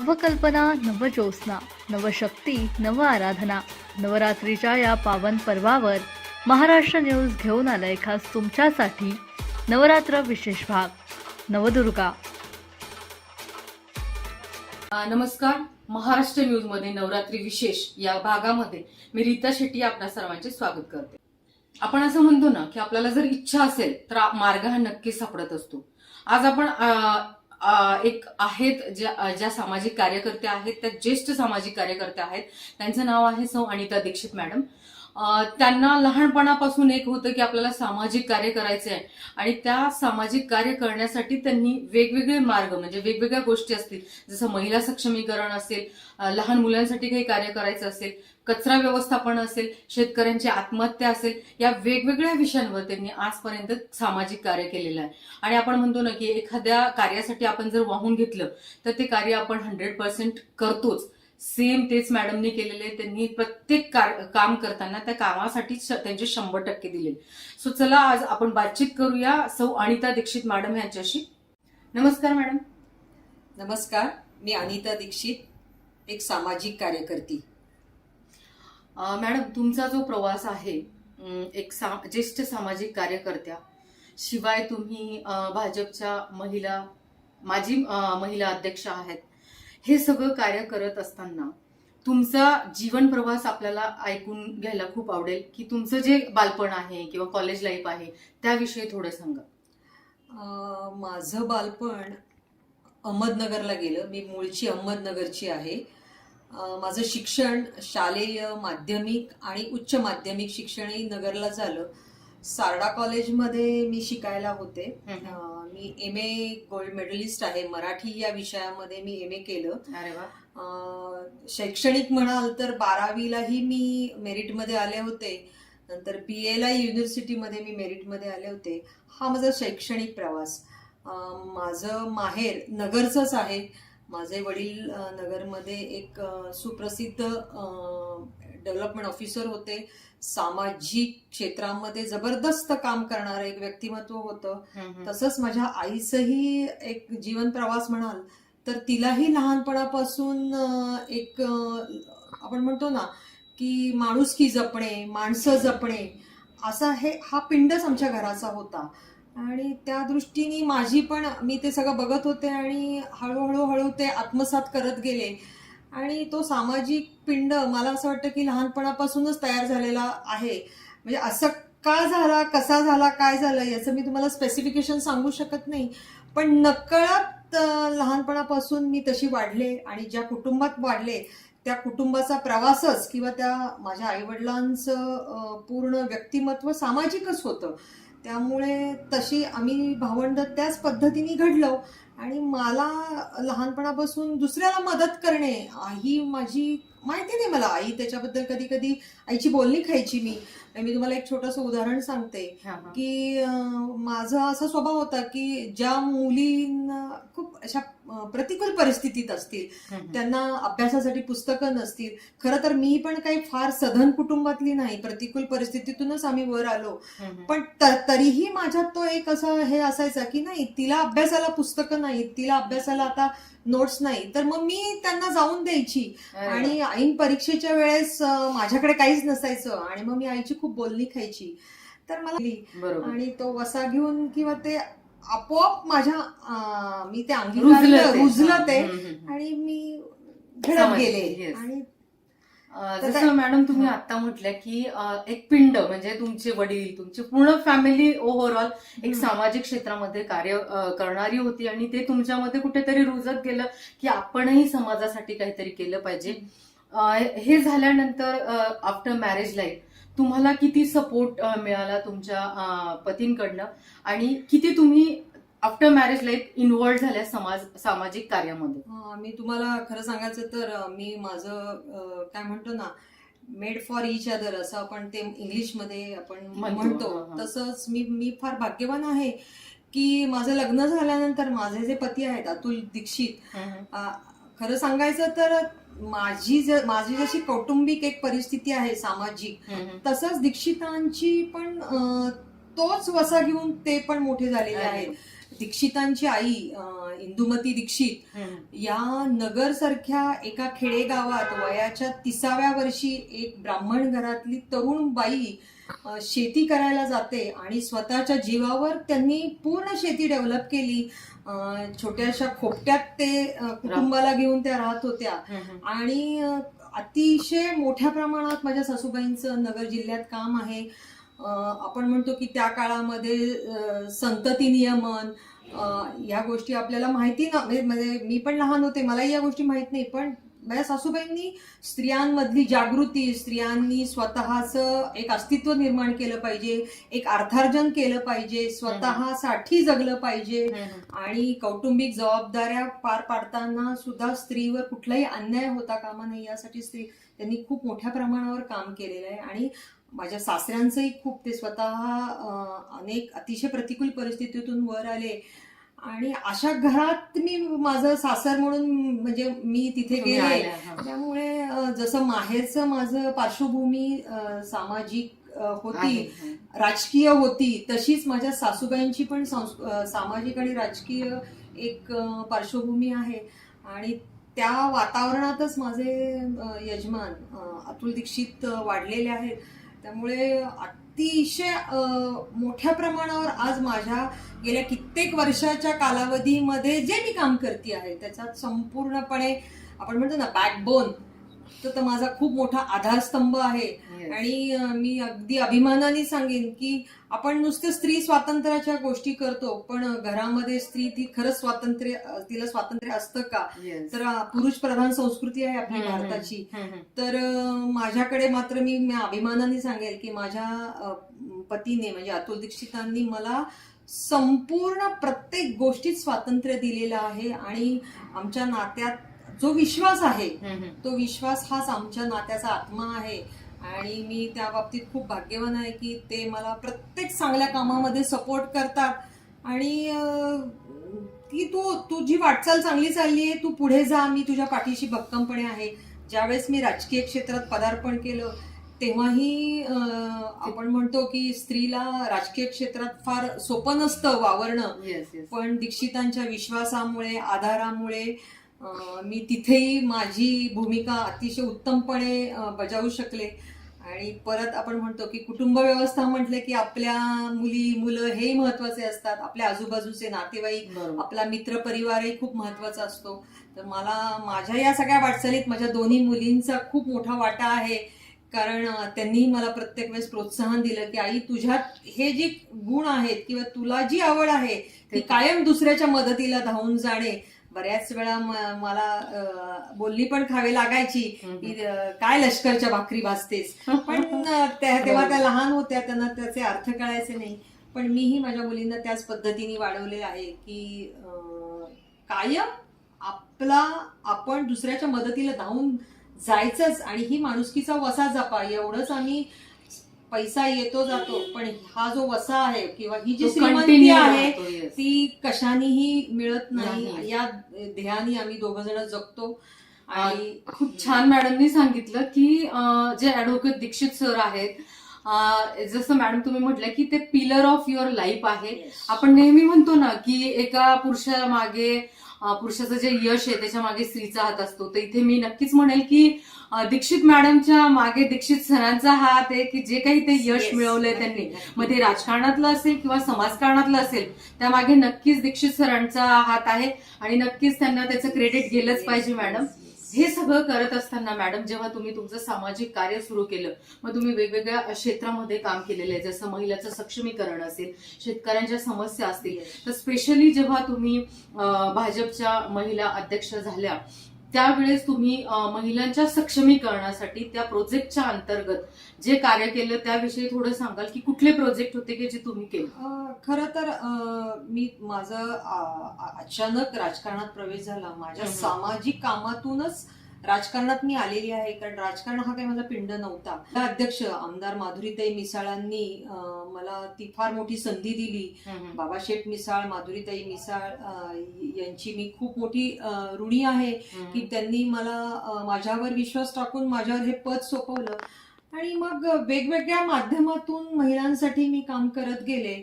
नवकल्पना, नवज्योत्स्ना, नवशक्ती, नव आराधना. नवरात्रीच्या या पावन पर्वावर महाराष्ट्र न्यूज घेऊन आलाय खास तुमच्यासाठी नवरात्र विशेष भाग. नवदुर्गा. नमस्कार. महाराष्ट्र न्यूज मध्ये नवरात्री विशेष या भागामध्ये मी रीता शेट्टी आपल्या सर्वांचे स्वागत करते. आपण असं म्हणतो ना की आपल्याला जर इच्छा असेल तर मार्ग हा नक्की सापडत असतो. आज आपण एक आहेत ज्या सामाजिक कार्यकर्त्या आहेत, त्या ज्येष्ठ सामाजिक कार्यकर्त्या आहेत. त्यांचं नाव आहे सौ अनिता दीक्षित मॅडम. त्यांना लहानपणापासून एक होतं की आपल्याला सामाजिक कार्य करायचे आहे आणि त्या सामाजिक कार्य करण्यासाठी त्यांनी वेगवेगळे मार्ग म्हणजे वेगवेगळ्या गोष्टी असतील, जसं महिला सक्षमीकरण असेल, लहान मुलांसाठी काही कार्य करायचं असेल, कचरा व्यवस्थापन असेल, शेतकऱ्यांची आत्महत्या असेल, या वेगवेगळ्या विषयांवर त्यांनी आजपर्यंत सामाजिक कार्य केलेलं आहे. आणि आपण म्हणतो ना की एखाद्या कार्यासाठी आपण जर वाहून घेतलं तर ते कार्य आपण 100% करतोच. सेम तेच मॅडमनी केलेले. त्यांनी प्रत्येक काम करताना त्या कामासाठी त्यांचे 100% दिले. सो चला आज आपण बातचीत करूया सौ अनिता दीक्षित मॅडम यांच्याशी. नमस्कार मॅडम. नमस्कार, मी अनिता दीक्षित, एक सामाजिक कार्यकर्ती. मॅडम, तुमचा जो प्रवास आहे एक ज्येष्ठ सामाजिक कार्यकर्त्या शिवाय तुम्ही भाजपच्या माजी महिला अध्यक्ष आहेत. हे सगळं कार्य करत असताना तुमचा जीवन प्रवास आपल्याला ऐकून घ्यायला खूप आवडेल की तुमचं जे बालपण आहे किंवा कॉलेज लाईफ आहे त्याविषयी थोडं सांगा. माझं बालपण अहमदनगरला गेलं. मी मूळची अहमदनगरची आहे. माझं शिक्षण शालेय, माध्यमिक आणि उच्च माध्यमिक शिक्षणही नगरला झालं. सारडा कॉलेजमध्ये मी शिकायला होते. मी MA गोल्ड मेडलिस्ट आहे. मराठी या विषयामध्ये मी MA केलं. अरे वा. शैक्षणिक म्हणाल तर 12वीलाही मी मेरिटमध्ये आले होते. नंतर BA ला युनिव्हर्सिटीमध्ये मी मेरिटमध्ये आले होते. हा माझा शैक्षणिक प्रवास. माझं माहेर नगरचंच आहे. माझे वडील नगरमध्ये एक सुप्रसिद्ध डेव्हलपमेंट ऑफिसर होते. सामाजिक क्षेत्रामध्ये जबरदस्त काम करणारं एक व्यक्तिमत्व होतं. तसंच माझ्या आईचंही एक जीवन प्रवास म्हणाल तर तिलाही लहानपणापासून एक आपण म्हणतो ना की माणुसकी जपणे, माणसं जपणे, असा हा पिंडच आमच्या घराचा होता. आणि त्या दृष्टीने मी ते सगळं बघत होते आणि हळूहळू ते आत्मसात करत गेले. आणि तो सामाजिक पिंड मला असं वाटतं की लहानपणापासूनच तयार झालेला आहे. म्हणजे असं का झाला, कसा झाला, काय झालं याचं मी तुम्हाला स्पेसिफिकेशन सांगू शकत नाही. पण नकळत लहानपणापासून मी तशी वाढले आणि ज्या कुटुंबात वाढले त्या कुटुंबाचा प्रवासच किंवा त्या माझ्या आईवडिलांचं पूर्ण व्यक्तिमत्व सामाजिकच होतं. त्यामुळे तशी आम्ही भावंड त्याच पद्धतीने घडलो. आणि मला लहानपणापासून दुसऱ्याला मदत करणे ही माझी माहिती नाही. मला आई त्याच्याबद्दल कधी कधी आईची बोलणी खायची. मी तुम्हाला एक छोटंसं उदाहरण सांगते की माझा असा स्वभाव होता की ज्या मुलींना खूप अशा प्रतिकूल परिस्थितीत असतील, त्यांना अभ्यासासाठी पुस्तकं नसतील. खरं तर मी पण काही फार सधन कुटुंबातली नाही, प्रतिकूल परिस्थितीतूनच आम्ही वर आलो. पण तरीही माझ्यात तो एक असं हे असायचा की नाही, तिला अभ्यासाला पुस्तकं नाही, तिला अभ्यासाला आता नोट्स नाही, तर मग मी त्यांना जाऊन द्यायची. आणि ऐन परीक्षेच्या वेळेस माझ्याकडे काहीच नसायचं आणि मग मी आईची खूप बोलणी खायची. तर मला आणि तो वसा घेऊन किंवा ते आपोआप मी ते अंगी रुजलं ते आणि मी घडत गेले. आणि जसं मॅडम तुम्ही आता म्हटल्या की एक पिंड म्हणजे तुमचे वडील, तुमची पूर्ण फॅमिली ओव्हरऑल एक सामाजिक क्षेत्रामध्ये कार्य करणारी होती आणि ते तुमच्यामध्ये कुठेतरी रुजत गेलं की आपणही समाजासाठी काहीतरी केलं पाहिजे. हे झाल्यानंतर आफ्टर मॅरेज लाईफ तुम्हाला किती सपोर्ट मिळाला तुमच्या पतींकडनं आणि किती तुम्ही आफ्टर मॅरेज लाईफ इन्व्हॉल्व झाल्या सामाजिक कार्यामध्ये? मी तुम्हाला खरं सांगायचं तर मी माझं काय म्हणतो ना, मेड फॉर इच अदर असं आपण ते इंग्लिशमध्ये आपण म्हणतो, तसंच मी फार भाग्यवान आहे की माझं लग्न झाल्यानंतर माझे जे पती आहेत अतुल दीक्षित, खरं सांगायचं तर माझी जशी कौटुंबिक एक परिस्थिती आहे सामाजिक, तसंच दीक्षितांची पण तोच वसा घेऊन ते पण मोठे झालेले आहेत. दीक्षितांची आई इंदुमती दीक्षित या नगर सारख्या एका खेडेगावात वयाच्या 30व्या वर्षी एक ब्राह्मण घरातली तरुण बाई शेती करायला जाते आणि स्वतःच्या जीवावर त्यांनी पूर्ण शेती डेव्हलप केली. छोट्याशा खोपट्यात ते कुटुंबाला घेऊन त्या राहत होत्या आणि अतिशय मोठ्या प्रमाणात माझ्या सासूबाईंचं नगर जिल्ह्यात काम आहे. आपण म्हणतो की त्या काळामध्ये संतती नियमन या गोष्टी आपल्याला माहिती ना, म्हणजे मी पण लहान होते, मलाही या गोष्टी माहित नाही, पण माझ्या सासूबाईंनी स्त्रियांमधली जागृती, स्त्रियांनी स्वतःचं एक अस्तित्व निर्माण केलं पाहिजे, एक अर्थार्जन केलं पाहिजे, स्वतःसाठी जगलं पाहिजे आणि कौटुंबिक जबाबदाऱ्या पार पाडताना सुद्धा स्त्रीवर कुठलाही अन्याय होता कामा नये यासाठी त्यांनी खूप मोठ्या प्रमाणावर काम केलेलं आहे. आणि माझ्या सासऱ्यांचंही खूप, ते स्वतः अनेक अतिशय प्रतिकूल परिस्थितीतून वर आले आणि अशा घरात मी माझं सासर म्हणून म्हणजे मी तिथे गेले. त्यामुळे जसं माहेरचं माझं पार्श्वभूमी सामाजिक होती, राजकीय होती, तशीच माझ्या सासूबाईंची पण सामाजिक आणि राजकीय एक पार्श्वभूमी आहे. आणि त्या वातावरणातच माझे यजमान अतुल दीक्षित वाढलेले आहेत. त्यामुळे अतिशय मोठ्या प्रमाणावर आज माझ्या गेल्या कित्येक वर्षाच्या कालावधीमध्ये जे मी काम करते आहे त्याच्यात संपूर्णपणे आपण म्हणतो ना बॅकबोन, तर माझा खूप मोठा आधारस्तंभ आहे. आणि मी अगदी अभिमानाने सांगेन की आपण नुसते स्त्री स्वातंत्र्याच्या गोष्टी करतो, पण घरामध्ये स्त्री ती खरंच तिला स्वातंत्र्य असतं का? तर पुरुष प्रधान संस्कृती आहे आपली भारताची. तर माझ्याकडे मात्र मी अभिमानाने सांगेल की माझ्या पतीने म्हणजे अतुल दीक्षितांनी मला संपूर्ण प्रत्येक गोष्टीत स्वातंत्र्य दिलेलं आहे. आणि आमच्या नात्यात जो विश्वास आहे तो विश्वास हाच आमच्या नात्याचा आत्मा आहे. आणि मी त्या बाबतीत खूप भाग्यवान आहे की ते मला प्रत्येक चांगल्या कामामध्ये सपोर्ट करतात. आणि की तुझी वाटचाल चांगली चालली आहे, तू पुढे जा, मी तुझ्या पाठीशी भक्कमपणे आहे. ज्यावेळेस मी राजकीय क्षेत्रात पदार्पण केलं तेव्हाही आपण म्हणतो की स्त्रीला राजकीय क्षेत्रात फार सोपं नसतं वावरणं, पण दीक्षितांच्या विश्वासामुळे, आधारामुळे मी तिथेही माझी भूमिका अतिशय उत्तमपणे बजावू शकले. आणि परत आपण म्हणतो की कुटुंब व्यवस्था म्हटले की आपल्या मुलं हेही महत्वाचे असतात, आपल्या आजूबाजूचे नातेवाईक, आपला मित्र परिवारही खूप महत्वाचा असतो. तर मला माझ्या या सगळ्या वाटचालीत माझ्या दोन्ही मुलींचा खूप मोठा वाटा आहे. कारण त्यांनी मला प्रत्येक वेळेस प्रोत्साहन दिलं की आई, तुझ्यात हे जे गुण आहेत किंवा तुला जी आवड आहे ती कायम दुसऱ्याच्या मदतीला धावून जाणे. बऱ्याच वेळा मला बोलणी पण खावी लागायची की काय लष्करच्या भाकरी भाजतेस, पण तेव्हा त्या लहान होत्या, त्यांना त्याचे अर्थ कळायचे नाही. पण मीही माझ्या मुलींना त्याच पद्धतीने वाढवले आहे की कायम आपण दुसऱ्याच्या मदतीला धावून जायचंच आणि ही माणुसकीचा वसा जपा. एवढंच आम्ही, पैसा येतो जातो, पण हा जो वसा आहे किंवा ही जी श्रीमंती आहे ती कशानेही मिळत नाही. या ध्येयाने आम्ही दोघं जण जगतो. आणि खूप छान मॅडमनी सांगितलं की जे ऍडव्होकेट दीक्षित सर आहेत, जसं मॅडम तुम्ही म्हटलं की ते पिलर ऑफ युअर लाईफ आहे. आपण नेहमी म्हणतो ना की एका पुरुषामागे, पुरुषाचं जे यश आहे त्याच्या मागे स्त्रीचा हात असतो. तर इथे मी नक्कीच म्हणेल की दीक्षित मॅडमच्या मागे दीक्षित सरांचा हात आहे की जे काही ते यश मिळवलंय त्यांनी, मग ते राजकारणातलं असेल किंवा समाजकारणातलं असेल, त्यामागे नक्कीच दीक्षित सरांचा हात आहे आणि नक्कीच त्यांना त्याचं क्रेडिट गेलंच पाहिजे. मॅडम, हे सगळं करत असताना मॅडम, जेव्हा तुम्ही तुमचं सामाजिक कार्य सुरू केलं, मग तुम्ही वेगवेगळ्या क्षेत्रामध्ये काम केलेलं आहे, जसं महिलाचं सक्षमीकरण असेल, शेतकऱ्यांच्या समस्या असतील, तर स्पेशली जेव्हा तुम्ही भाजपच्या महिला अध्यक्ष झाल्या त्यावेळेस तुम्ही महिलांच्या सक्षमीकरणासाठी त्या प्रोजेक्टच्या अंतर्गत जे कार्य केलं त्याविषयी थोडं सांगाल की कुठले प्रोजेक्ट होते की जे तुम्ही केले? खरं तर मी माझं अचानक राजकारणात प्रवेश झाला. माझ्या सामाजिक कामातूनच राजकारणात मी आलेली आहे, कारण राजकारण हा काही माझा पिंड नव्हता. अध्यक्ष आमदार माधुरीताई मिसाळांनी मला ती फार मोठी संधी दिली. बाबाशेठ मिसाळ, माधुरीताई मिसाळ यांची मी खूप मोठी ऋणी आहे की त्यांनी मला माझ्यावर विश्वास टाकून माझ्यावर हे पद सोपवलं. आणि मग वेगवेगळ्या माध्यमातून महिलांसाठी मी काम करत गेले.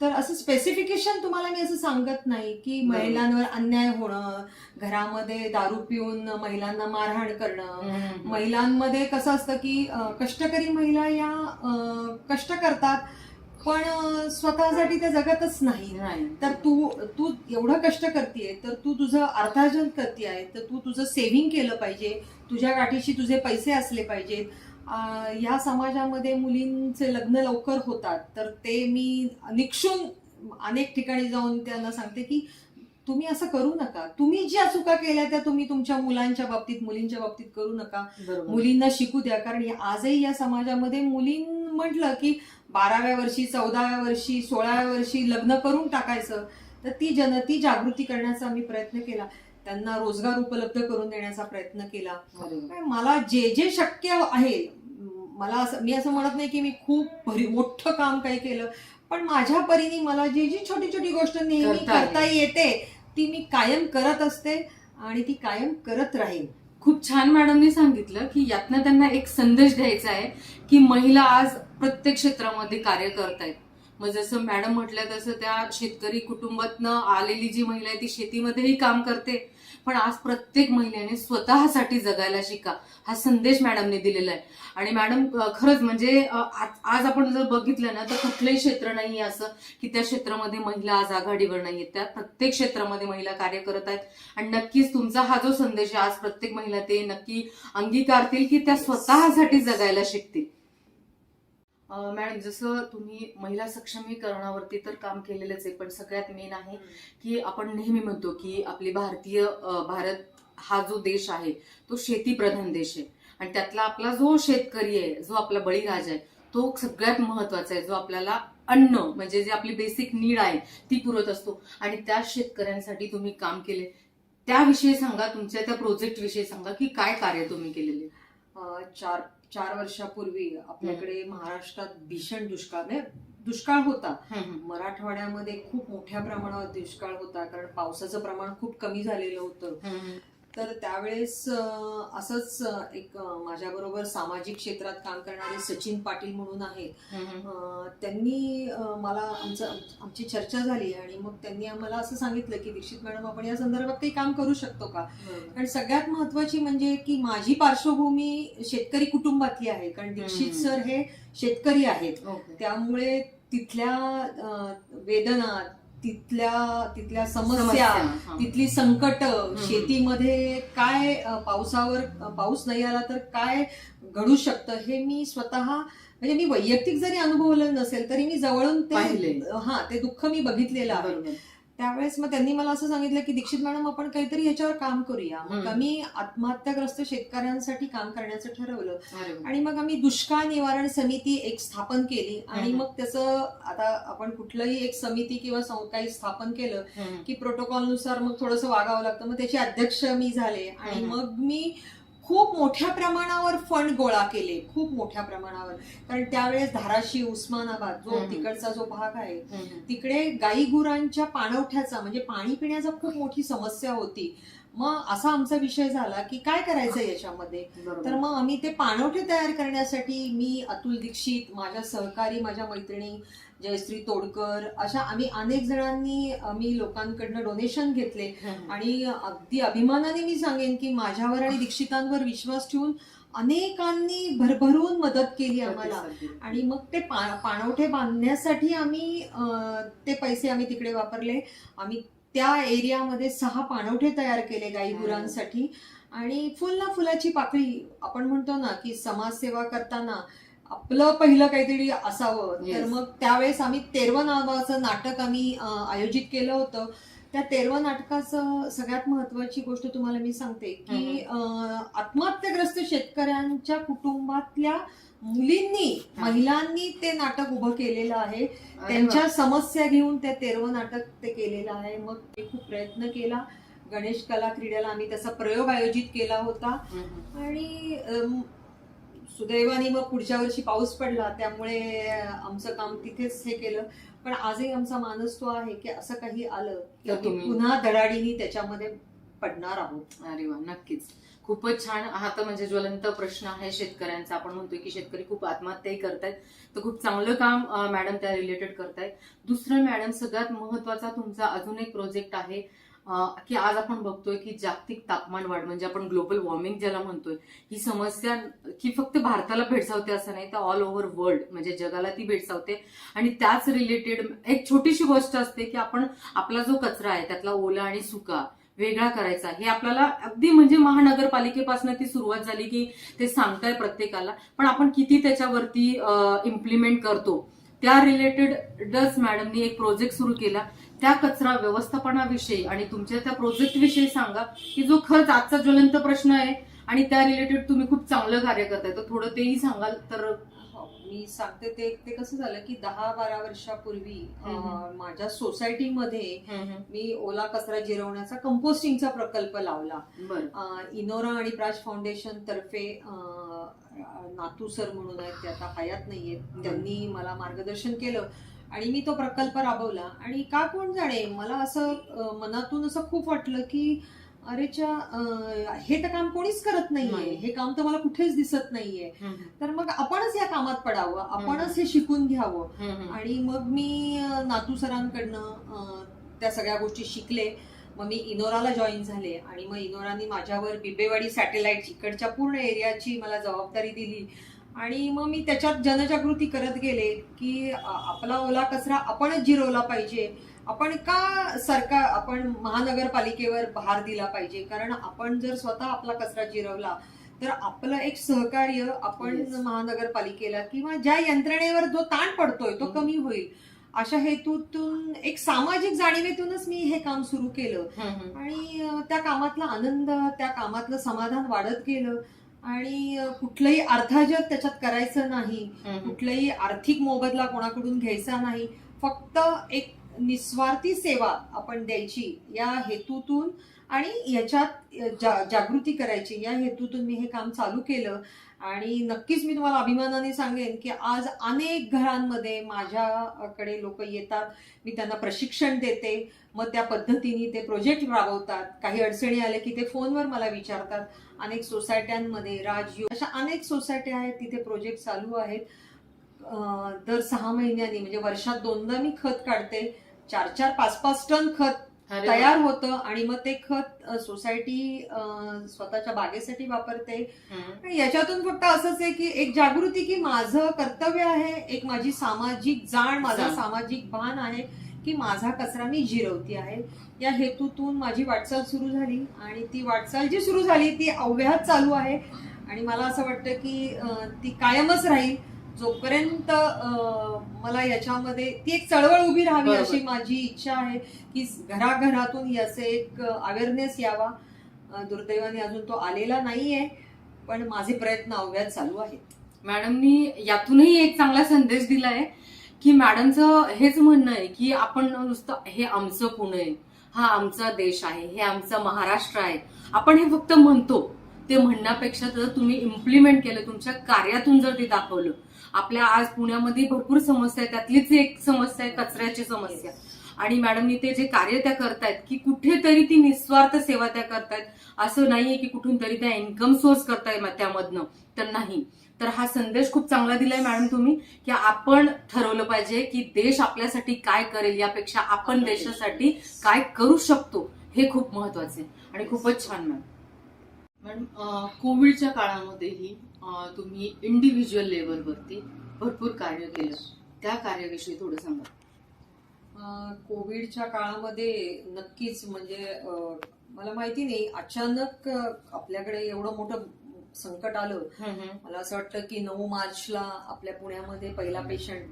तर असं स्पेसिफिकेशन तुम्हाला मी असं सांगत नाही की महिलांवर अन्याय होणं, घरामध्ये दारू पिऊन महिलांना मारहाण करणं, महिलांमध्ये कसं असतं की कष्टकरी महिला या कष्ट करतात पण स्वतःसाठी त्या जगतच नाही. तर तू एवढं कष्ट करतेय तर तू तुझं अर्थार्जन करतेय तर तू तुझं सेव्हिंग केलं पाहिजे, तुझ्या गाठीशी तुझे पैसे असले पाहिजेत. या समाजामध्ये मुलींचे लग्न लवकर होतात तर ते मी निक्षून अनेक ठिकाणी जाऊन त्यांना सांगते की तुम्ही असं करू नका. तुम्ही ज्या चुका केल्या त्या तुम्ही तुमच्या मुलांच्या बाबतीत मुलींच्या बाबतीत करू नका. मुलींना शिकू द्या. कारण आजही या समाजामध्ये मुलीं म्हटलं की 12व्या वर्षी 14व्या वर्षी 16व्या वर्षी लग्न करून टाकायचं. तर ती जागृती करण्याचा आम्ही प्रयत्न केला, त्यांना रोजगार उपलब्ध करून देण्याचा प्रयत्न केला. मला जे शक्य आहे, मी असं म्हणत नाही की मी खूप मोठं काम काही केलं, पण माझ्या परीने मला जी छोटी छोटी गोष्ट नेहमी करता येते ती मी कायम करत असते आणि ती कायम करत राहील. खूप छान मॅडमनी सांगितलं की यातनं त्यांना एक संदेश द्यायचा आहे की महिला आज प्रत्येक क्षेत्रामध्ये कार्य करतायत. मग जसं मॅडम म्हटलं तसं त्या शेतकरी कुटुंबातनं आलेली जी महिला आहे ती शेतीमध्येही काम करते, पण आज प्रत्येक महिलेने स्वतःसाठी जगायला शिका हा संदेश मॅडमने दिलेला आहे. आणि मॅडम खरंच म्हणजे आज आपण जर बघितलं ना तर कुठलंही क्षेत्र नाहीये असं की त्या क्षेत्रामध्ये महिला आज आघाडीवर नाहीये. त्या प्रत्येक क्षेत्रामध्ये महिला कार्य करत आहेत आणि नक्कीच तुमचा हा जो संदेश आहे आज प्रत्येक महिला ते नक्की अंगीकारतील की त्या स्वतःसाठी जगायला शिकतील. मॅडम जसं तुम्ही महिला सक्षमीकरणावरती तर काम केलेलंच आहे, पण सगळ्यात मेन आहे की आपण नेहमी म्हणतो की आपली भारत हा जो देश आहे तो शेतीप्रधान देश आहे आणि त्यातला आपला जो शेतकरी आहे, जो आपला बळीराजा आहे तो सगळ्यात महत्वाचा आहे, जो आपल्याला अन्न म्हणजे जे आपली बेसिक नीड आहे ती पुरवत असतो. आणि त्या शेतकऱ्यांसाठी तुम्ही काम केले, त्याविषयी सांगा, तुमच्या त्या प्रोजेक्ट विषयी सांगा की काय कार्य तुम्ही केलेले. 4 वर्षापूर्वी आपल्याकडे महाराष्ट्रात भीषण दुष्काळ होता. मराठवाड्यामध्ये खूप मोठ्या प्रमाणावर दुष्काळ होता कारण पावसाचं प्रमाण खूप कमी झालेलं होतं. तर त्यावेळेस असंच एक माझ्याबरोबर सामाजिक क्षेत्रात काम करणारे सचिन पाटील म्हणून आहेत, त्यांनी मला आमची चर्चा झाली आणि मग त्यांनी आम्हाला असं सांगितलं की दीक्षित मॅडम आपण या संदर्भात काही काम करू शकतो का. कारण सगळ्यात महत्वाची म्हणजे की माझी पार्श्वभूमी शेतकरी कुटुंबातली आहे, कारण दीक्षित सर हे शेतकरी आहेत. त्यामुळे तिथल्या वेदना, तिथल्या समस्या, तिथली संकट, शेतीमध्ये काय पाऊस नाही आला तर काय घडू शकतं हे मी स्वतः म्हणजे मी वैयक्तिक जरी अनुभवलं नसेल तरी मी जवळून ते दुःख मी बघितलेलं आहे. त्यावेळेस मग त्यांनी मला असं सांगितलं की दीक्षित मॅडम आपण काहीतरी ह्याच्यावर काम करूया. मग आम्ही आत्महत्याग्रस्त शेतकऱ्यांसाठी काम करण्याचं ठरवलं आणि मग आम्ही दुष्काळ निवारण समिती एक स्थापन केली. आणि मग त्याचं आता आपण कुठलंही एक समिती किंवा काही स्थापन केलं की प्रोटोकॉलनुसार मग थोडंसं वागावं लागतं. मग त्याचे अध्यक्ष मी झाले आणि मग मी खूप मोठ्या प्रमाणावर फंड गोळा केले, खूप मोठ्या प्रमाणावर. कारण त्यावेळेस धाराशिव, उस्मानाबाद जो तिकडचा जो भाग आहे तिकडे गाई गुरांच्या पाणवठ्याचा म्हणजे पाणी पिण्याचा खूप मोठी समस्या होती. मग असा आमचा विषय झाला की काय करायचं याच्यामध्ये. तर मग आम्ही ते पाणवठे तयार करण्यासाठी मी, अतुल दीक्षित, माझ्या सहकारी, माझ्या मैत्रिणी जयश्री तोडकर, अशा आम्ही अनेक जणांनी आम्ही लोकांकडनं डोनेशन घेतले. आणि अगदी अभिमानाने मी सांगेन की माझ्यावर आणि दीक्षितांवर विश्वास ठेवून अनेकांनी भरभरून मदत केली आम्हाला. आणि मग ते पाणवठे बांधण्यासाठी आम्ही ते पैसे आम्ही तिकडे वापरले. आम्ही त्या एरियामध्ये 6 पाणवठे तयार केले गाई गुरांसाठी. आणि फुलाची पाकळी आपण म्हणतो ना की समाजसेवा करताना आपलं पहिलं काहीतरी असावं. तर मग त्यावेळेस आम्ही तेरवं नावाचं नाटक आम्ही आयोजित केलं होतं. त्या तेरवं नाटकाचं सगळ्यात महत्वाची गोष्ट तुम्हाला मी सांगते की आत्महत्याग्रस्त शेतकऱ्यांच्या कुटुंबातल्या महिलांनी ते नाटक उभं केलेलं आहे. त्यांच्या समस्या घेऊन ते तेरवं नाटक ते केलेलं आहे. मग ते खूप प्रयत्न केला. गणेश कला क्रीडेला आम्ही त्याचा प्रयोग आयोजित केला होता. आणि सुदैवाने मग पुढच्या वर्षी पाऊस पडला त्यामुळे आमचं काम तिथेच हे केलं. पण आजही आमचा मानस तो आहे की असं काही आलं की पुन्हा धडाडीने त्याच्यामध्ये पडणार आहोत. अरे वा, नक्कीच. खूपच छान. हा तर म्हणजे ज्वलंत प्रश्न आहे शेतकऱ्यांचा. आपण म्हणतोय की शेतकरी खूप आत्महत्याही करतायत, तर खूप चांगलं काम मॅडम त्या रिलेटेड करतायत. दुसरं मॅडम, सगळ्यात महत्वाचा तुमचा अजून एक प्रोजेक्ट आहे की आज आपण बघतोय की जागतिक तापमान वाढ म्हणजे आपण ग्लोबल वॉर्मिंग ज्याला म्हणतोय, ही समस्या की फक्त भारताला भेडसावते असं नाही, तर ऑल ओव्हर वर्ल्ड म्हणजे जगाला ती भेडसावते. आणि त्याच रिलेटेड एक छोटीशी गोष्ट असते की आपण आपला जो कचरा आहे त्यातला ओला आणि सुका वेगळा करायचा. हे आपल्याला अगदी म्हणजे महानगरपालिकेपासून ती सुरुवात झाली की ते सांगताय प्रत्येकाला, पण आपण किती त्याच्यावरती इम्प्लिमेंट करतो त्या रिलेटेडच मॅडमनी एक प्रोजेक्ट सुरू केला. त्या कचरा व्यवस्थापनाविषयी आणि तुमच्या त्या प्रोजेक्ट विषयी सांगा की जो खरंच आजचा ज्वलंत प्रश्न आहे आणि त्या रिलेटेड तुम्ही खूप चांगलं कार्य करताय, तर थोडं तेही सांगाल तर. मी सांगते ते कसं झालं की 10-12 वर्षापूर्वी माझ्या सोसायटीमध्ये मी ओला कचरा जिरवण्याचा कंपोस्टिंगचा प्रकल्प लावला. इनोरा आणि प्राज फाउंडेशन तर्फे नातू सर म्हणून आहेत, ते आता हयात नाहीयेत, त्यांनी मला मार्गदर्शन केलं आणि मी तो प्रकल्प राबवला. आणि का कोण जाणे, मला असं मनातून असं खूप वाटलं की अरेच्या हे तर काम कोणीच करत नाहीये, हे काम तर मला कुठेच दिसत नाहीये, तर मग आपणच या कामात पडावं, आपणच हे शिकून घ्यावं. आणि मग मी नातू सरांकडनं त्या सगळ्या गोष्टी शिकले. मग मी इनोराला जॉईन झाले आणि मग इनोरानी माझ्यावर बिबेवाडी सॅटेलाइट इकडच्या पूर्ण एरियाची मला जबाबदारी दिली. आणि मग मी त्याच्यात जनजागृती करत गेले की आपला ओला कचरा आपणच जिरवला पाहिजे. आपण महानगरपालिकेवर भार दिला पाहिजे, कारण आपण जर स्वतः आपला कचरा जिरवला तर आपलं एक सहकार्य आपण महानगरपालिकेला किंवा ज्या यंत्रणेवर जो ताण पडतोय तो कमी होईल. अशा हेतूतून एक सामाजिक जाणीवेतूनच मी हे काम सुरू केलं आणि त्या कामातला आनंद, त्या कामातलं समाधान वाढत गेलं. आणि कुठलंही अर्थाजत त्याच्यात करायचं नाही, कुठलाही आर्थिक मोबदला कोणाकडून घ्यायचा नाही, फक्त एक निस्वार्थी सेवा आपण द्यायची या हेतूतून आणि याच्यात जागृती करायची या हेतूतून मी हे काम चालू केलं. आणि नक्कीच मी तुम्हाला अभिमानाने सांगेन की आज अनेक घरांमध्ये माझ्याकडे लोक येतात, मी त्यांना प्रशिक्षण देते, मग त्या पद्धतीने ते प्रोजेक्ट राबवतात. काही अडचणी आल्या की ते फोनवर मला विचारतात. अनेक सोसायट्यांमध्ये, राजयोग अशा अनेक सोसायट्या आहेत, तिथे प्रोजेक्ट चालू आहेत. दर 6 महिन्यांनी म्हणजे वर्षात 2दा मी खत काढते. 4-4, 5-5 टन खत तयार होतं आणि मग ते खत सोसायटी स्वतःच्या बागेसाठी वापरते. याच्यातून फक्त असंच आहे की एक जागृती की माझं कर्तव्य आहे, एक माझी सामाजिक जाण, माझा सामाजिक भान आहे की माझा कचरा मी जिरवती आहे. या हेतूतून माझी वाटचाल सुरू झाली आणि ती वाटचाल जी सुरू झाली ती अव्याहत चालू आहे. आणि मला असं वाटतं की ती कायमच राहील जोपर्यंत मला याच्यामध्ये ती एक चळवळ उभी राहावी अशी माझी इच्छा आहे की घराघरातून याचे एक अवेअरनेस यावा. दुर्दैवाने अजून तो आलेला नाहीये, पण माझे प्रयत्न अव्याहत चालू आहेत. मॅडमनी यातूनही एक चांगला संदेश दिलाय की मॅडमचं हेच म्हणणं आहे की आपण नुसतं हे आमचं पुणे आहे, हा आमचा देश आहे, हे आमचा महाराष्ट्र आहे, आपण हे फक्त म्हणतो, ते म्हणण्यापेक्षा जर तुम्ही इम्प्लिमेंट केलं, तुमच्या कार्यातून जर ते दाखवलं. आपल्या आज पुण्यामध्ये भरपूर समस्या आहे, त्यातलीच एक समस्या आहे कचऱ्याची समस्या. आणि मॅडमनी ते जे कार्य त्या करतायत की कुठेतरी ती निस्वार्थ सेवा त्या करतायत, असं नाहीये की कुठून तरी त्या इन्कम सोर्स करताय त्यामधनं, तर नाही. तर हा संदेश खूप चांगला दिलाय मॅडम तुम्ही की आपण ठरवलं पाहिजे की देश आपल्यासाठी काय करेल यापेक्षा आपण देशासाठी काय करू शकतो, हे खूप महत्वाचे आणि खूपच छान. मॅडम, कोविडच्या काळामध्येही तुम्ही इंडिव्हिज्युअल लेवलवरती भरपूर कार्य केलं, त्या कार्याविषयी थोडं सांगा. कोविडच्या काळामध्ये नक्कीच म्हणजे मला माहिती नाही, अचानक आपल्याकडे एवढं मोठं संकट आलं. मला असं वाटतं की 9 मार्चला आपल्या पुण्यामध्ये पहिला पेशंट,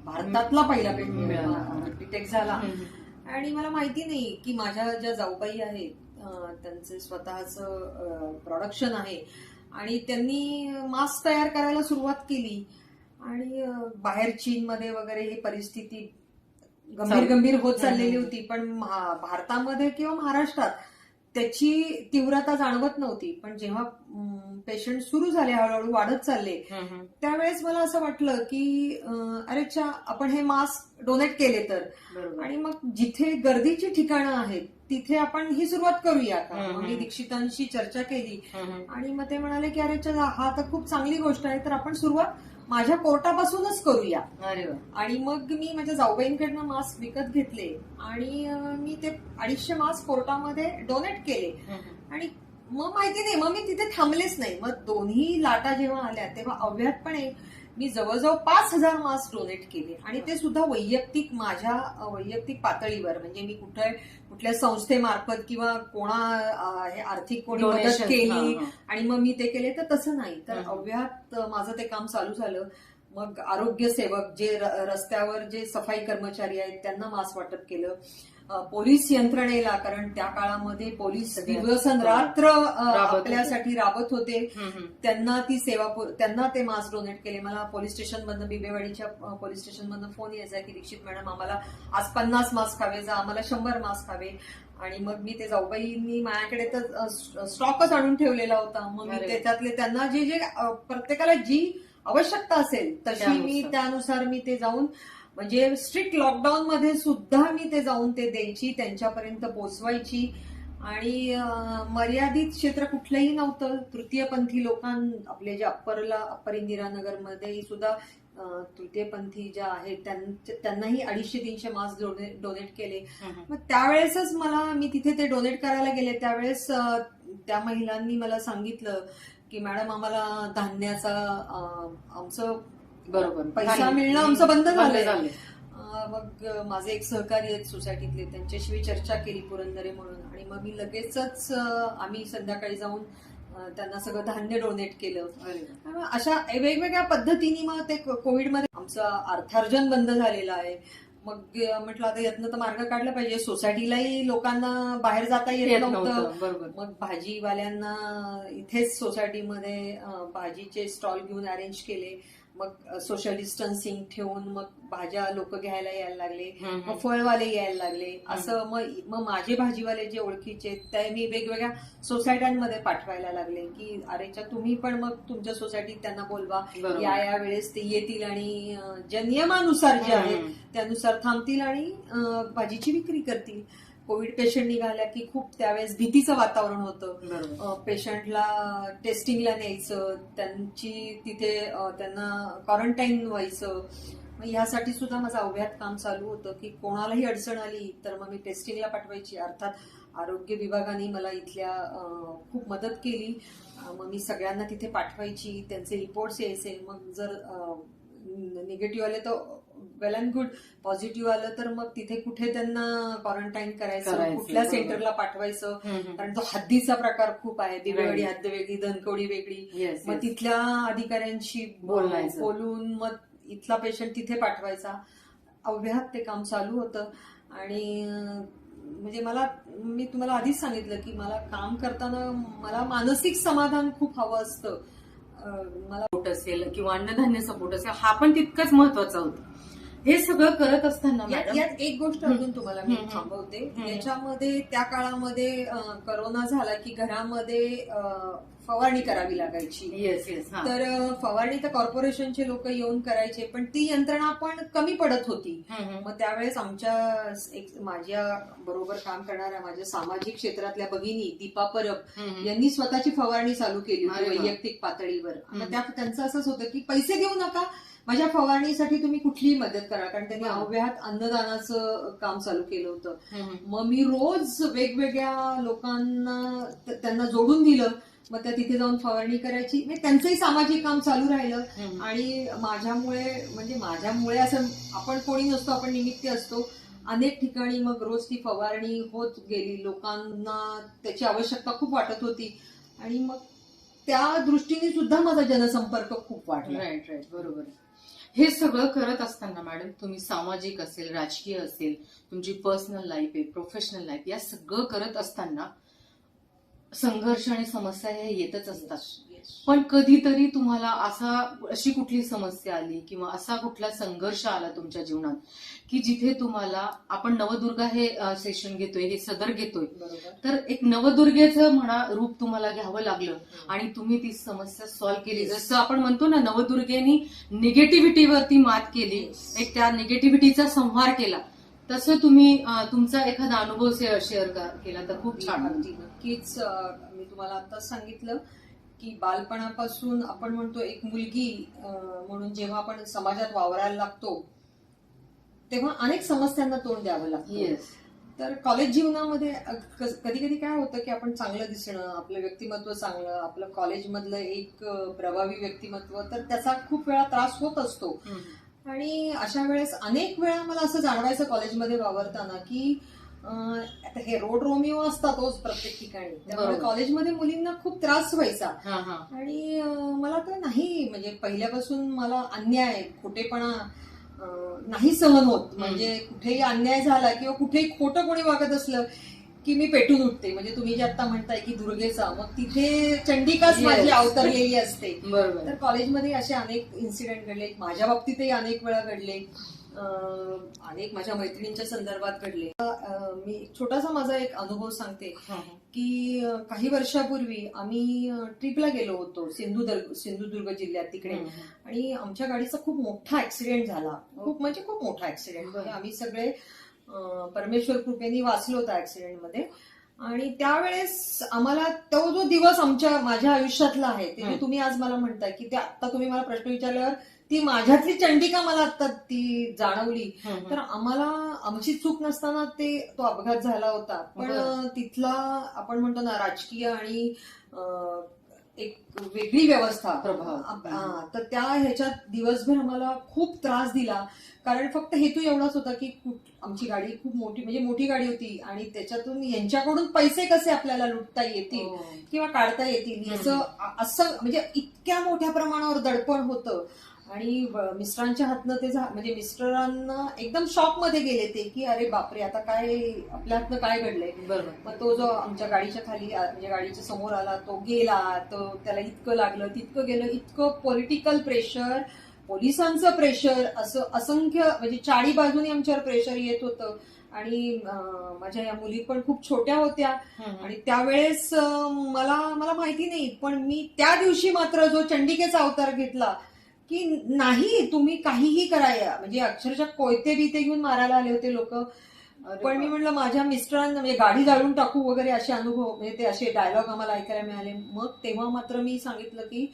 भारतातला पहिला पेशंट डिटेक्ट झाला. आणि मला माहिती नाही की माझ्या ज्या जाऊबाई आहेत त्यांचे स्वतःचं प्रोडक्शन आहे आणि त्यांनी मास्क तयार करायला सुरुवात केली. आणि बाहेर चीनमध्ये वगैरे ही परिस्थिती गंभीर होत चाललेली होती, पण भारतामध्ये किंवा महाराष्ट्रात त्याची तीव्रता जाणवत नव्हती. पण जेव्हा पेशंट सुरू झाले, हळूहळू वाढत चालले, त्यावेळेस मला असं वाटलं की अरे आपण हे मास्क डोनेट केले तर, बरोबर. आणि मग जिथे गर्दीची ठिकाणं आहेत तिथे आपण ही सुरुवात करूया का. मग मी दीक्षितांशी चर्चा केली आणि मग ते म्हणाले की अरे हा तर खूप चांगली गोष्ट आहे, तर आपण सुरुवात माझ्या कोर्टापासूनच करूया. अरे वा. आणि मग मी माझ्या जाऊबाईंकडनं मास्क विकत घेतले आणि मी ते 250 मास्क कोर्टामध्ये डोनेट केले. आणि मग माहिती नाही, मग मी तिथे थांबलेच नाही. मग दोन्ही लाटा जेव्हा आल्या तेव्हा अव्याहतपणे मी जवळजवळ 5000 मास्क डोनेट केले. आणि ते सुद्धा माझ्या वैयक्तिक पातळीवर, म्हणजे मी कुठल्या संस्थेमार्फत किंवा आर्थिक कोणी मदत Donations, केली हा. आणि मग मी ते केले, तर तसं नाही. तर अव्याहत माझं ते काम चालू झालं. मग आरोग्य सेवक जे रस्त्यावर जे सफाई कर्मचारी आहेत त्यांना मास्क वाटप केलं. पोलीस यंत्रणेला, कारण त्या काळामध्ये पोलीस दिवस रात्र आपल्यासाठी राबत होते, त्यांना ते मास्क डोनेट केले. मला पोलीस स्टेशनमधनं, बिबेवाडीच्या पोलीस स्टेशनमधनं फोन यायचा की दीक्षित मॅडम आम्हाला आज 50 मास्क हवे, आम्हाला 100 मास्क हवे. आणि मग मी ते जाऊबाईंनी माझ्याकडे तर स्टॉकच आणून ठेवलेला होता. मग मी त्याच्यातले त्यांना जे प्रत्येकाला जी आवश्यकता असेल तशी मी त्यानुसार मी ते जाऊन, म्हणजे स्ट्रिक्ट लॉकडाऊन मध्ये सुद्धा मी ते जाऊन ते द्यायची, त्यांच्यापर्यंत पोहोचवायची. आणि मर्यादित क्षेत्र कुठलंही नव्हतं. तृतीयपंथी आपले जे अप्पर इंदिरानगरमध्ये सुद्धा तृतीयपंथी ज्या आहेत त्यांनाही 250-300 मास्क डोनेट केले. मग त्यावेळेसच मी तिथे ते डोनेट करायला गेले, त्यावेळेस त्या महिलांनी मला सांगितलं की मॅडम आम्हाला धान्याचा आमचं बरोबर पैसा मिळणं आमचं बंद झालंय. मग माझे एक सहकारी आहेत सोसायटीतले, त्यांच्याशी मी चर्चा केली, पुरंदरे म्हणून. आणि मग मी लगेचच आम्ही संध्याकाळी जाऊन त्यांना सगळं धान्य डोनेट केलं. अशा वेगवेगळ्या पद्धतीने मग ते कोविडमध्ये आमचं अर्थार्जन बंद झालेलं आहे. मग म्हटलं आता यातनं तर मार्ग काढला पाहिजे. सोसायटीलाही लोकांना बाहेर जाता येत नव्हतं. मग भाजीवाल्यांना इथेच सोसायटीमध्ये भाजीचे स्टॉल घेऊन अरेंज केले. मग सोशल डिस्टन्सिंग ठेवून मग भाज्या लोक घ्यायला यायला लागले, मग फळवाले यायला लागले. असं मग माझे भाजीवाले जे ओळखीचे ते मी वेगवेगळ्या सोसायट्यांमध्ये पाठवायला लागले की अरेच्या तुम्ही पण मग तुमच्या सोसायटीत त्यांना बोलवा, या वेळेस ते येतील आणि ज्या नियमानुसार जे आहेत त्यानुसार थांबतील आणि भाजीची विक्री करतील. कोविड पेशंट निघाल्या की खूप त्यावेळेस भीतीचं वातावरण होतं. पेशंटला टेस्टिंगला न्यायचं, तिथे त्यांना क्वारंटाईन व्हायचं. मग यासाठी सुद्धा माझं अव्याहत काम चालू होतं की कोणालाही अडचण आली तर मग मी टेस्टिंगला पाठवायची. अर्थात आरोग्य विभागाने मला इथल्या खूप मदत केली. मग मी सगळ्यांना तिथे पाठवायची, त्यांचे रिपोर्ट्स यायचे. मग जर निगेटिव्ह आले तर वेल अँड गुड, पॉझिटिव्ह आलं तर मग तिथे कुठे त्यांना क्वारंटाईन करायचं, कुठल्या सेंटरला पाठवायचं. कारण तो हद्दीचा प्रकार खूप आहे. बिबेवाडी हद्द वेगळी, धनकवडी वेगळी. मग तिथल्या अधिकाऱ्यांशी बोलून मग इथला पेशंट तिथे पाठवायचा. अव्याहत ते काम चालू होतं. आणि म्हणजे मी तुम्हाला आधीच सांगितलं की मला काम करताना मला मानसिक समाधान खूप हवं असतं. मला सपोर्ट असेल किंवा अन्नधान्य सपोर्ट असेल, हा पण तितकाच महत्वाचा होता. हे सगळं करत असताना यात एक गोष्ट अजून तुम्हाला मी थांबवते. याच्यामध्ये त्या काळामध्ये करोना झाला की घरामध्ये फवारणी करावी लागायची. तर फवारणी तर कॉर्पोरेशनचे लोक येऊन करायचे, पण ती यंत्रणा पण कमी पडत होती. मग त्यावेळेस माझ्या बरोबर काम करणाऱ्या माझ्या सामाजिक क्षेत्रातल्या भगिनी दीपा परब यांनी स्वतःची फवारणी चालू केली होती वैयक्तिक पातळीवर. त्यांचं असंच होतं की पैसे देऊ नका, माझ्या फवारणीसाठी तुम्ही कुठलीही मदत करा. कारण त्यांनी अव्याहत अन्नदानाचं काम चालू केलं होतं. मग मी रोज वेगवेगळ्या लोकांना त्यांना जोडून दिलं. मग त्या तिथे जाऊन फवारणी करायची. त्यांचंही सामाजिक काम चालू राहिलं. आणि माझ्यामुळे असं आपण कोणी नसतो, आपण निमित्त असतो. अनेक ठिकाणी मग रोज ती फवारणी होत गेली. लोकांना त्याची आवश्यकता खूप वाटत होती. आणि मग त्या दृष्टीने सुद्धा माझा जनसंपर्क खूप वाढला. राईट, बरोबर. हे सगळं करत असताना मॅडम तुम्ही सामाजिक असेल, राजकीय असेल, तुमची पर्सनल लाईफ आहे, प्रोफेशनल लाईफ, या सगळं करत असताना संघर्ष आणि समस्या हे येतच असतात. पण कधीतरी तुम्हाला अशी कुठली समस्या आली किंवा असा कुठला संघर्ष आला तुमच्या जीवनात की जिथे तुम्हाला, आपण नवदुर्गा हे सेशन घेतोय, हे सदर घेतोय, बरोबर. तर एक नवदुर्गेचं म्हणा रूप तुम्हाला घ्यावं लागलं आणि तुम्ही ती समस्या सॉल्व्ह केली. जसं आपण म्हणतो ना, नवदुर्गेनी निगेटिव्हिटीवरती मात केली, एक त्या निगेटिव्हिटीचा संहार केला, तसं तुम्ही तुमचा एखादा अनुभव शेअर केला तर खूप छान. नक्कीच. मी तुम्हाला आता सांगितलं की बालपणापासून आपण म्हणतो एक मुलगी म्हणून जेव्हा आपण समाजात वावरायला लागतो तेव्हा अनेक समस्यांना तोंड द्यावं लागतं. येस. तर कॉलेज जीवनामध्ये कधी कधी काय होतं की आपण चांगलं दिसणं, आपलं व्यक्तिमत्व चांगलं, आपलं कॉलेजमधलं एक प्रभावी व्यक्तिमत्व, तर त्याचा खूप वेळा त्रास होत असतो. आणि अशा वेळेस अनेक वेळा मला असं जाणवायचं कॉलेजमध्ये वावरताना की आता हे रोड रोमिओ असतातच प्रत्येक ठिकाणी, त्यामुळे बरोबर. कॉलेजमध्ये मुलींना खूप त्रास व्हायचा. हा हा. आणि मला तर नाही, म्हणजे पहिल्यापासून मला अन्याय, खोटेपणा नाही सहन होत. म्हणजे कुठेही अन्याय झाला किंवा कुठेही खोटं कोणी वागत असलं की मी पेटून उठते. म्हणजे तुम्ही जे आता म्हणताय की दुर्गेचा, मग तिथे चंडिकाच माझी Yes. अवतरलेली असते. बरोबर. तर कॉलेजमध्ये असे अनेक इन्सिडेंट घडले, माझ्या बाबतीतही अनेक वेळा घडले, अनेक माझ्या मैत्रिणींच्या संदर्भात घडले. मी एक छोटासा माझा एक अनुभव सांगते की काही वर्षापूर्वी आम्ही ट्रिपला गेलो होतो सिंधुदुर्ग जिल्ह्यात तिकडे. आणि आमच्या गाडीचा खूप मोठा ऍक्सिडेंट झाला, खूप म्हणजे खूप मोठा ऍक्सिडेंट. म्हणजे आम्ही सगळे परमेश्वर कृपेने वाचलो त्या ऍक्सिडेंटमध्ये. आणि त्यावेळेस आम्हाला तो जो दिवस माझ्या आयुष्यातला आहे, ते जे तुम्ही आज मला म्हणताय की ते आता तुम्ही मला प्रश्न विचारल्यावर ती माझ्यातली चंडिका मला आता ती जाणवली. तर आम्हाला आमची चूक नसताना तो अपघात झाला होता. पण तिथला आपण म्हणतो ना राजकीय आणि एक वेगळी व्यवस्था, प्रभाव. तर त्या ह्याच्यात दिवसभर आम्हाला खूप त्रास दिला. कारण फक्त हेतू एवढाच होता की आमची गाडी खूप मोठी, म्हणजे मोठी गाडी होती आणि त्याच्यातून यांच्याकडून पैसे कसे आपल्याला लुटता येतील किंवा काढता येतील असं म्हणजे इतक्या मोठ्या प्रमाणावर दडपण होतं. आणि मिस्टरांच्या हातनं ते म्हणजे मिस्टरांना एकदम शॉक मध्ये गेले ते की अरे बापरे, आता काय आपल्या हातनं काय घडलंय. बरोबर. मग तो जो आमच्या गाडीच्या खाली म्हणजे गाडीच्या समोर आला, तो गेला, तो त्याला इतकं लागलं, तितकं गेलं, इतकं पॉलिटिकल प्रेशर, पोलिसांचं प्रेशर, असं असंख्य म्हणजे चारी बाजूनी आमच्यावर प्रेशर येत होतं. आणि माझ्या या मुली पण खूप छोट्या होत्या. आणि त्यावेळेस मला माहिती नाही, पण मी त्या दिवशी मात्र जो चंडिकेचा अवतार घेतला की नाही, तुम्ही काहीही कराया, म्हणजे अक्षरशः कोयते बिते घेऊन मारायला आले होते लोक. पण मी म्हणलं माझ्या मिस्टरांना म्हणजे गाडी जाळून टाकू वगैरे असे अनुभव, म्हणजे ते असे डायलॉग आम्हाला ऐकायला मिळाले. मग तेव्हा मात्र मी सांगितलं की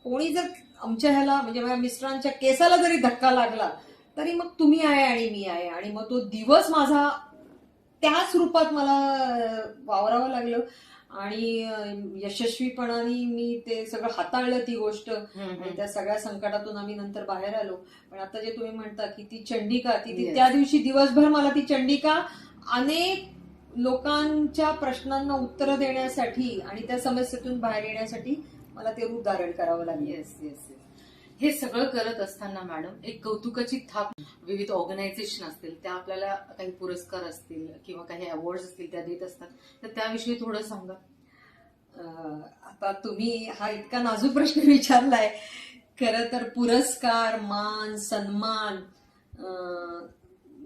कोणी जर आमच्या ह्याला म्हणजे माझ्या मिस्टरांच्या केसाला जरी धक्का लागला तरी मग तुम्ही आहे आणि मी आहे. आणि मग तो दिवस माझा त्याच रूपात मला वावरावं लागलं आणि यशस्वीपणाने मी ते सगळं हाताळलं, ती गोष्ट. आणि त्या सगळ्या संकटातून आम्ही नंतर बाहेर आलो. पण आता जे तुम्ही म्हणता की ती चंडिका, ती त्या दिवशी दिवसभर मला ती चंडिका अनेक लोकांच्या प्रश्नांना उत्तरं देण्यासाठी आणि त्या समस्येतून बाहेर येण्यासाठी मला ते रूप धारण करावं लागलं. Yes yes. हे सगळं करत असताना मॅडम एक कौतुकाची थाप, विविध ऑर्गनायझेशन असतील त्या आपल्याला काही पुरस्कार असतील किंवा काही अवॉर्ड असतील त्या देत असतात, तर त्याविषयी थोडं सांगा. आता तुम्ही हा इतका नाजूक प्रश्न विचारलाय. खरं तर पुरस्कार, मान, सन्मान,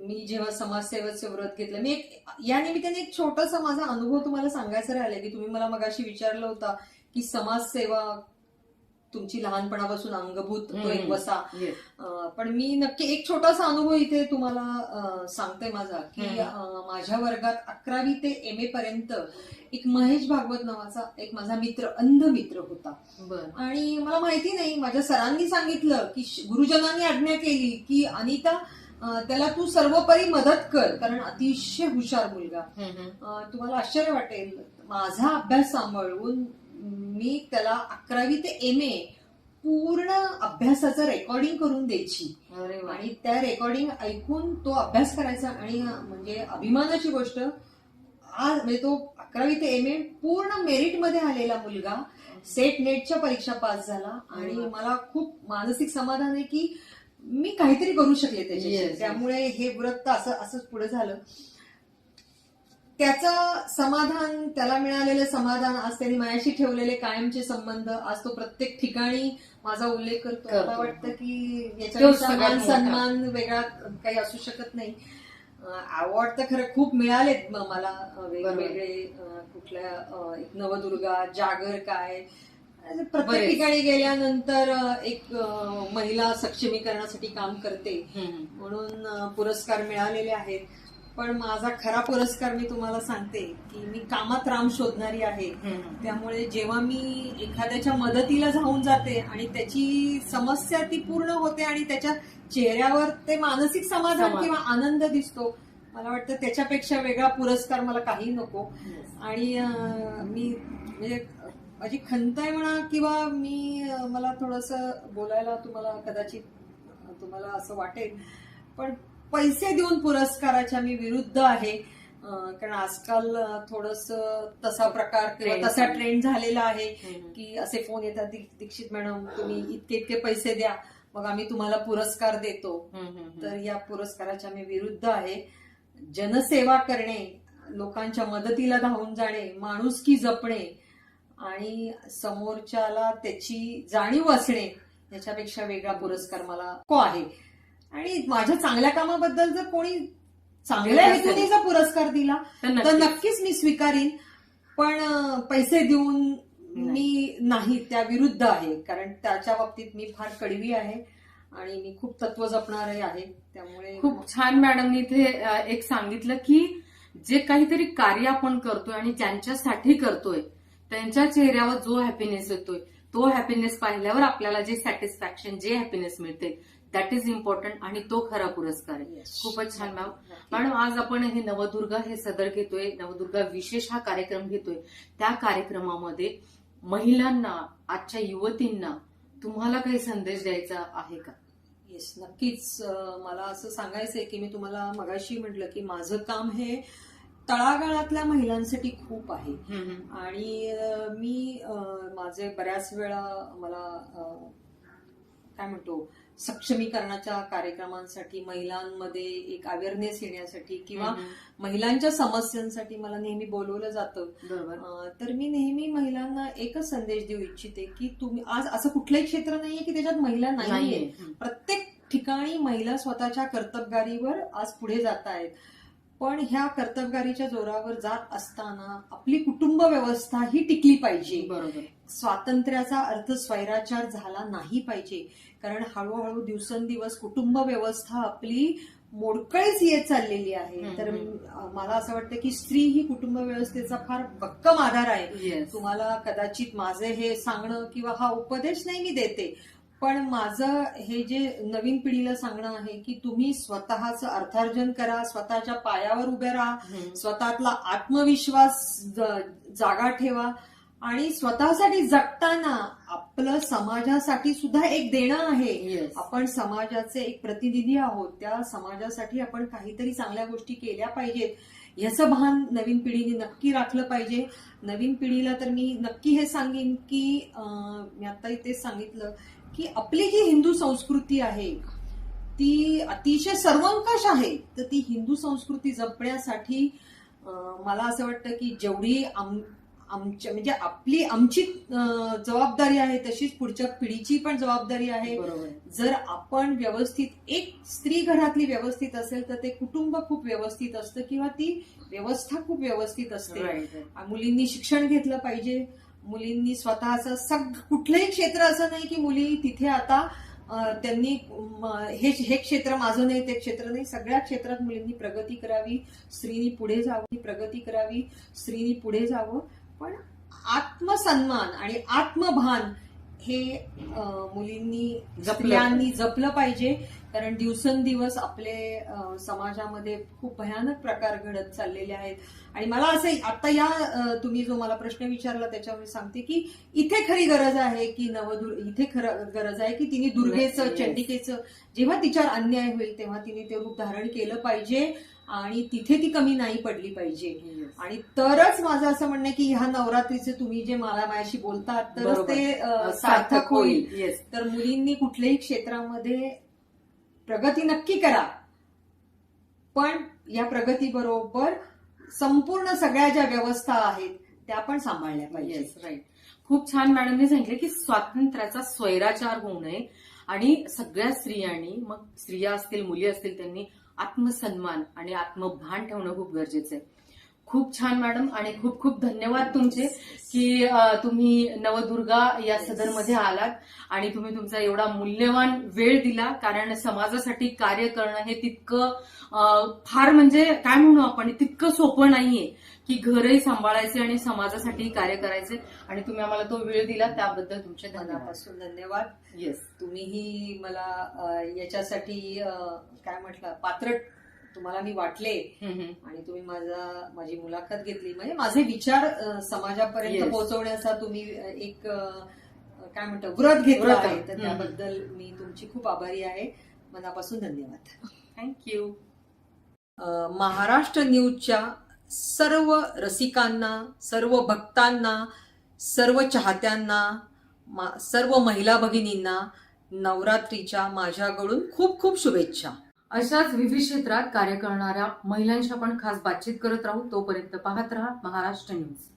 मी जेव्हा समाजसेवेचं व्रत घेतलं, मी या निमित्ताने एक छोटासा माझा अनुभव तुम्हाला सांगायचा राहिला की तुम्ही मला मगाशी विचारलं होता की समाजसेवा तुमची लहानपणापासून अंगभूत तो एक वसा. पण मी नक्की एक छोटासा अनुभव इथे तुम्हाला सांगते माझा की माझ्या वर्गात 11वी ते MA पर्यंत एक महेश भागवत नावाचा एक माझा मित्र, अंध मित्र होता. आणि मला माहिती नाही, माझ्या सरांनी सांगितलं की गुरुजनांनी आज्ञा केली की अनिता त्याला तू सर्वोपरी मदत कर, कारण अतिशय हुशार मुलगा. तुम्हाला आश्चर्य वाटेल, माझा अभ्यास सांभाळून मी त्याला 11वी ते MA पूर्ण अभ्यासाचं रेकॉर्डिंग करून द्यायची आणि त्या रेकॉर्डिंग ऐकून तो अभ्यास करायचा. आणि म्हणजे अभिमानाची गोष्ट, आज म्हणजे तो 11वी ते MA पूर्ण मेरिटमध्ये आलेला मुलगा, सेट नेटच्या परीक्षा पास झाला. आणि मला खूप मानसिक समाधान आहे की मी काहीतरी करू शकले त्याच्याशी. त्यामुळे हे व्रत असंच पुढे झालं. त्याचं समाधान, त्याला मिळालेलं समाधान, आज त्यांनी माझ्याशी ठेवलेले कायमचे संबंध, आज तो प्रत्येक ठिकाणी माझा उल्लेख करतो. करतो. मला वाटतं की तोच याच्यापेक्षा सगळ्यात मान मोठा. सन्मान वेगळा काही असू शकत नाही. अवॉर्ड तर खरं खूप मिळालेत मला, वेगवेगळे. कुठल्या एक नवदुर्गा, जागर काय, प्रत्येक बरेच. ठिकाणी गेल्यानंतर एक महिला सक्षमीकरणासाठी काम करते म्हणून पुरस्कार मिळालेले आहेत. पण माझा खरा पुरस्कार मी तुम्हाला सांगते की मी कामात राम शोधणारी आहे. त्यामुळे जेव्हा मी एखाद्याच्या मदतीला जाऊन जाते आणि त्याची समस्या ती पूर्ण होते आणि त्याच्या चेहऱ्यावर ते मानसिक समाधान किंवा आनंद दिसतो, मला वाटतं त्याच्यापेक्षा वेगळा पुरस्कार मला काही नको. आणि मी म्हणजे माझी खंत आहे म्हणा, किंवा मला थोडंसं बोलायला कदाचित तुम्हाला असं वाटेल, पण पैसे देऊन पुरस्काराच्या मी विरुद्ध आहे. कारण आजकाल थोडंसं तसा प्रकार किंवा तसा ट्रेंड झालेला आहे की असे फोन येतात, दीक्षित मॅडम तुम्ही इतके इतके पैसे द्या मग आम्ही तुम्हाला पुरस्कार देतो. तर या पुरस्काराच्या मी विरुद्ध आहे. जनसेवा करणे, लोकांच्या मदतीला धावून जाणे, माणुसकी जपणे आणि समोरच्याला त्याची जाणीव असणे, याच्यापेक्षा वेगळा पुरस्कार मला नको आहे. आणि माझ्या चांगल्या कामाबद्दल जर कोणी चांगल्या हेतूने जर पुरस्कार दिला तर नक्कीच मी स्वीकारीन, पण पैसे देऊन मी नाही, त्या विरुद्ध आहे. कारण त्याच्या बाबतीत मी फार कडवी आहे आणि मी खूप तत्व जपणारे आहे. त्यामुळे खूप छान मॅडमनी इथे एक सांगितलं की जे काहीतरी कार्य आपण करतोय आणि ज्यांच्यासाठी करतोय त्यांच्या चेहऱ्यावर जो हॅपीनेस येतोय, तो हॅपीनेस पाहिल्यावर आपल्याला जे सॅटिस्फॅक्शन, जे हॅपीनेस मिळते, दॅट इज इम्पॉर्टंट आणि तो खरा पुरस्कार आहे. खूपच छान मॅडम. आज आपण हे नवदुर्गा हे सदर घेतोय, नवदुर्गा विशेष हा कार्यक्रम घेतोय. त्या कार्यक्रमामध्ये महिलांना, आजच्या युवतींना तुम्हाला काही संदेश द्यायचा आहे का? येस, नक्कीच. मला असं सांगायचंय की मी तुम्हाला मगाशी म्हटलं की माझं काम हे तळागाळातल्या महिलांसाठी खूप आहे. आणि मी माझे बऱ्याच वेळा मला काय म्हणतो सक्षमीकरणाच्या कार्यक्रमांसाठी, महिलांमध्ये एक अवेअरनेस येण्यासाठी किंवा महिलांच्या समस्यांसाठी मला नेहमी बोलवलं जातं. तर मी नेहमी महिलांना एकच संदेश देऊ इच्छिते की तुम्ही, आज असं कुठलंही क्षेत्र नाहीये की त्याच्यात महिला नाहीये. प्रत्येक ठिकाणी महिला स्वतःच्या कर्तबगारीवर आज पुढे जात आहेत. पण ह्या कर्तबगारीच्या जोरावर जात असताना आपली कुटुंब व्यवस्था ही टिकली पाहिजे. बरोबर. स्वातंत्र्याचा अर्थ स्वैराचार झाला नाही पाहिजे. कारण हळूहळू दिवसेंदिवस कुटुंब व्यवस्था आपली मोडकळीच येत चाललेली आहे. तर मला असं वाटतं की स्त्री ही कुटुंब व्यवस्थेचा फार भक्कम आधार आहे. तुम्हाला कदाचित माझे हे सांगणं किंवा हा उपदेश नाही मी देते, पण माझं हे जे नवीन पिढीला सांगणं आहे की तुम्ही स्वतःचं अर्थार्जन करा, स्वतःच्या पायावर उभे राहा, स्वतःतला आत्मविश्वास जागा ठेवा आणि स्वतःसाठी जगताना आपलं समाजासाठी सुद्धा एक देणं आहे. आपण समाजाचे एक प्रतिनिधी आहोत. त्या समाजासाठी आपण काहीतरी चांगल्या गोष्टी केल्या पाहिजेत, याचं भान नवीन पिढीने नक्की राखलं पाहिजे. नवीन पिढीला तर मी नक्की हे सांगेन की मी आता इथेच सांगितलं की आपली जी हिंदू संस्कृती आहे ती अतिशय सर्वंकष आहे. तर ती हिंदू संस्कृती जपण्यासाठी मला असं वाटतं की जेवढी आमच्या म्हणजे आमची जबाबदारी आहे तशीच पुढच्या पिढीची पण जबाबदारी आहे. जर आपण व्यवस्थित, एक स्त्री घरातली व्यवस्थित असेल तर ते कुटुंब खूप व्यवस्थित असतं किंवा ती व्यवस्था खूप व्यवस्थित असते. मुलींनी शिक्षण घेतलं पाहिजे. मुलींनी स्वतःचं कुठलंही क्षेत्र असं नाही की मुली तिथे आता त्यांनी हे क्षेत्र माझं नाही, ते क्षेत्र नाही. सगळ्या क्षेत्रात मुलींनी प्रगती करावी, स्त्रीनी पुढे जावं, प्रगती करावी, स्त्रीनी पुढे जावं. पण आत्मसन्मान आणि आत्मभान हे मुलींनी, स्त्रियांनी जपलं पाहिजे. कारण दिवसेंदिवस आपले समाजामध्ये खूप भयानक प्रकार घडत चाललेले आहेत. आणि मला असं आता तुम्ही जो मला प्रश्न विचारला त्याच्यावर सांगते की इथे खरी गरज आहे की इथे गरज आहे की तिने दुर्गेचं, चंडिकेचं जेव्हा तिच्यावर अन्याय होईल तेव्हा तिने ते रूप धारण केलं पाहिजे आणि तिथे ती कमी नाही पडली पाहिजे. आणि तरच माझं असं म्हणणं की ह्या नवरात्रीचे तुम्ही जे माझ्याशी बोलतात तरच ते सार्थक होईल. तर मुलींनी कुठल्याही क्षेत्रामध्ये प्रगती नक्की करा, पण या प्रगतीबरोबर संपूर्ण सगळ्या ज्या व्यवस्था आहेत त्या पण सांभाळल्या पाहिजे. Yes, right. खूप छान मॅडमने सांगितलं की स्वातंत्र्याचा स्वैराचार होऊ नये आणि सगळ्या स्त्रियांनी, मग स्त्रिया असतील मुली असतील, त्यांनी आत्मसन्मान आणि आत्मभान ठेवणं खूप गरजेचं आहे. खूप छान मॅडम, आणि खूप खूप धन्यवाद तुमचे की तुम्ही नवदुर्गा या सदनमध्ये आलात आणि तुम्ही तुमचा एवढा मूल्यवान वेळ दिला. कारण समाजासाठी कार्य करणं हे तितकं फार म्हणजे काय म्हणू आपण, तितकं सोपं नाहीये की घरही सांभाळायचे आणि समाजासाठी कार्य करायचे, आणि तुम्ही आम्हाला तो वेळ दिला त्याबद्दल तुमचे धन्यवाद. मनापासून धन्यवाद. येस. तुम्हीही मला याच्यासाठी काय म्हटलं पात्र तुम्हाला मी वाटले आणि तुम्ही माझी मुलाखत घेतली, म्हणजे माझे विचार समाजापर्यंत Yes. पोहोचवण्याचा तुम्ही एक काय म्हणतो व्रत घेतला व्रत. आहे, तर त्याबद्दल मी तुमची खूप आभारी आहे. मनापासून धन्यवाद. थँक्यू. महाराष्ट्र न्यूजच्या सर्व रसिकांना, सर्व भक्तांना, सर्व चाहत्यांना, सर्व महिला भगिनींना नवरात्रीच्या माझ्याकडून खूप खूप शुभेच्छा. अशाच विविध क्षेत्रात कार्य करणाऱ्या महिलांशी आपण खास बातचीत करत राहू. तोपर्यंत पाहत रहा महाराष्ट्र न्यूज.